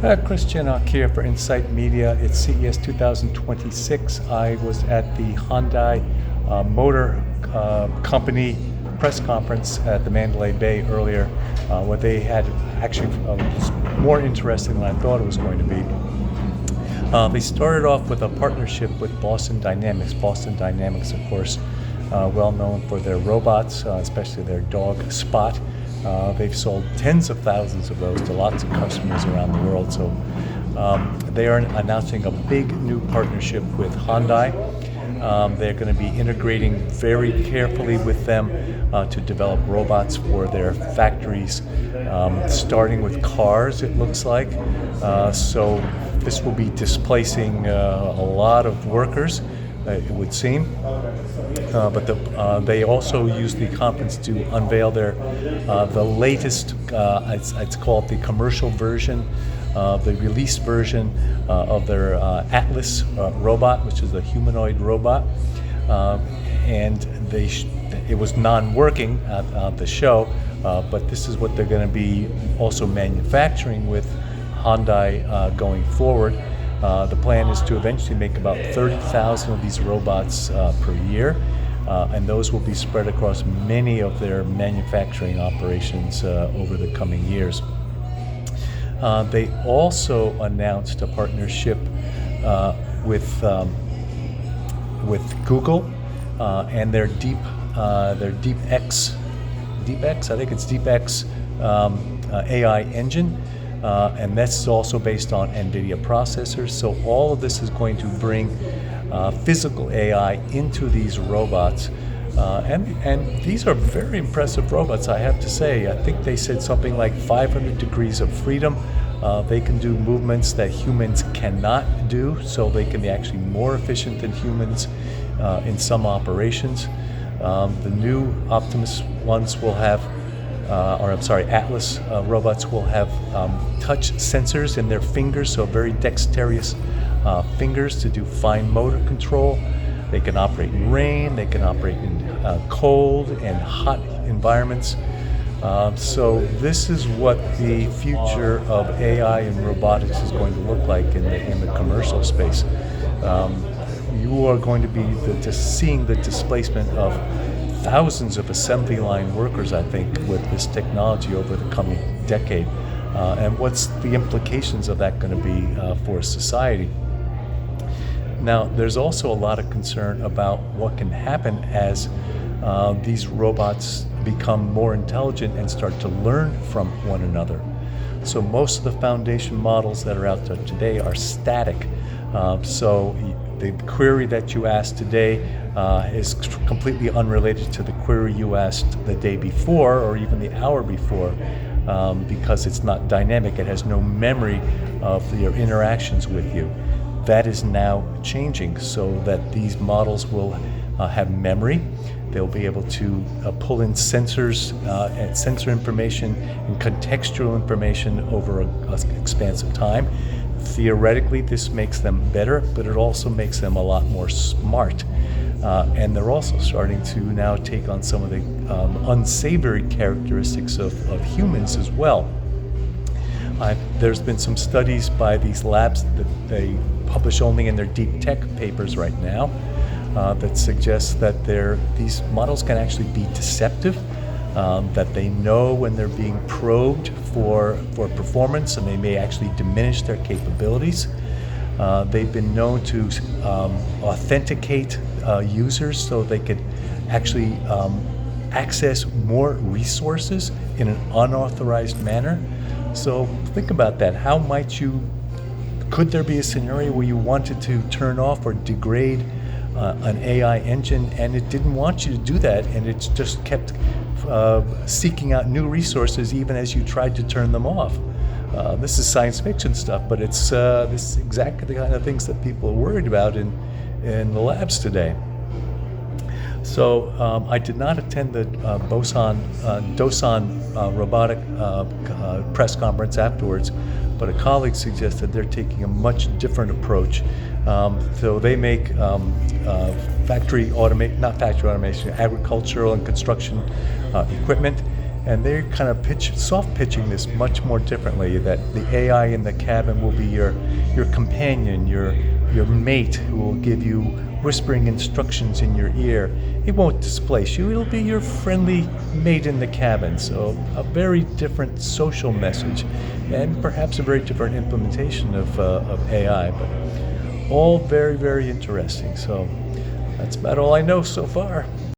Christian Ock here for Insight Media. It's CES 2026. I was at the Hyundai Motor Company press conference at the Mandalay Bay earlier, where they had actually more interesting than I thought it was going to be. They started off with a partnership with Boston Dynamics. Boston Dynamics, of course, well known for their robots, especially their dog Spot. They've sold tens of thousands of those to lots of customers around the world. So they are announcing a big new partnership with Hyundai. They're going to be integrating very carefully with them to develop robots for their factories, starting with cars, it looks like. So this will be displacing a lot of workers, it would seem. But they also use the conference to unveil the latest, it's called the commercial version, the released version of their Atlas robot, which is a humanoid robot. And it was non-working at the show, but this is what they're going to be also manufacturing with Hyundai going forward. The plan is to eventually make about 30,000 of these robots per year, and those will be spread across many of their manufacturing operations over the coming years. They also announced a partnership with Google and their DeepX, I think it's DeepX AI engine. And that's also based on NVIDIA processors. So all of this is going to bring physical AI into these robots. And these are very impressive robots, I have to say. I think they said something like 500 degrees of freedom. They can do movements that humans cannot do, so they can be actually more efficient than humans in some operations. The new Optimus ones will have Atlas robots will have touch sensors in their fingers, so very dexterous fingers to do fine motor control. They can operate in rain, they can operate in cold and hot environments. So this is what the future of AI and robotics is going to look like in the commercial space. You are going to be just seeing the displacement of thousands of assembly line workers, I think, with this technology over the coming decade. And what's the implications of that going to be for society? Now, there's also a lot of concern about what can happen as these robots become more intelligent and start to learn from one another. So most of the foundation models that are out there today are static. So the query that you asked today is completely unrelated to the query you asked the day before or even the hour before, because it's not dynamic. It has no memory of your interactions with you. That is now changing so that these models will have memory. They'll be able to pull in sensors and sensor information and contextual information over an expanse of time. Theoretically, this makes them better, but it also makes them a lot more smart. And they're also starting to now take on some of the unsavory characteristics of humans as well. There's been some studies by these labs that they publish only in their deep tech papers right now that suggests that these models can actually be deceptive, that they know when they're being probed for performance, and they may actually diminish their capabilities. They've been known to authenticate users so they could actually access more resources in an unauthorized manner. So think about that. Could there be a scenario where you wanted to turn off or degrade an AI engine and it didn't want you to do that, and it just kept seeking out new resources even as you tried to turn them off? This is science fiction stuff, but it's this is exactly the kind of things that people are worried about in the labs today. So I did not attend the Dosan robotic press conference afterwards, but a colleague suggested they're taking a much different approach. So they make agricultural and construction equipment, and they're kind of soft pitching this much more differently. That the AI in the cabin will be your companion, your mate, who will give you whispering instructions in your ear. It won't displace you. It'll be your friendly mate in the cabin. So a very different social message, and perhaps a very different implementation of AI. But all very, very interesting. So that's about all I know so far.